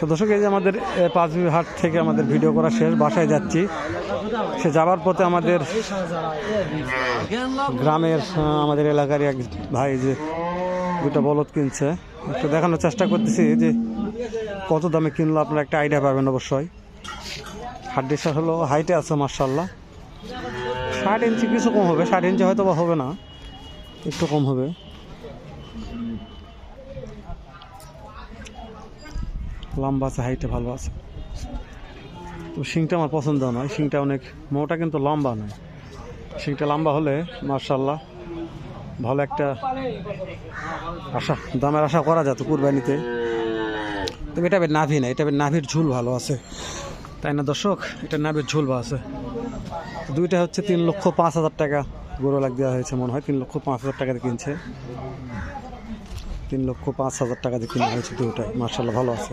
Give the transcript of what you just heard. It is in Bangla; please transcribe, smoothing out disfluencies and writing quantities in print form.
তো দর্শক, এই যে আমাদের পাঁচবিবি হাট থেকে আমাদের ভিডিও করা শেষ, বাসায় যাচ্ছি। সে যাবার পথে আমাদের গ্রামের আমাদের এলাকার এক ভাই যে দুটো বলদ কিনছে, একটু দেখানোর চেষ্টা করতেছি যে কত দামে কিনলো, আপনারা একটা আইডিয়া পাবেন অবশ্যই। হাড্ডিসা হলো হাইটে আছে মার্শাল্লাহ, 60 ইঞ্চি কিছু কম হবে, 60 ইঞ্চি হয়তো বা হবে না, একটু কম হবে। লম্বা আছে, হাইটে ভালো আছে। তো শিংটা আমার পছন্দ নয়, শিংটা অনেক মোটা কিন্তু লম্বা নয়। শিংটা লম্বা হলে মার্শাল্লাহ ভালো একটা দামের আশা করা যেত কুরবানিতে। তবে এটা নাভি না, এটা নাভির ঝুল ভালো আছে, তাই না দর্শক? এটা নাভির ঝুল ভালো আছে। দুইটা হচ্ছে 3,05,000 টাকা গরু লাগ দেওয়া হয়েছে, মনে হয় 3,05,000 টাকা দিয়ে কিনছে। 3,05,000 টাকা দিয়ে কিনা হয়েছে দুইটাই, মার্শাল্লাহ ভালো আছে।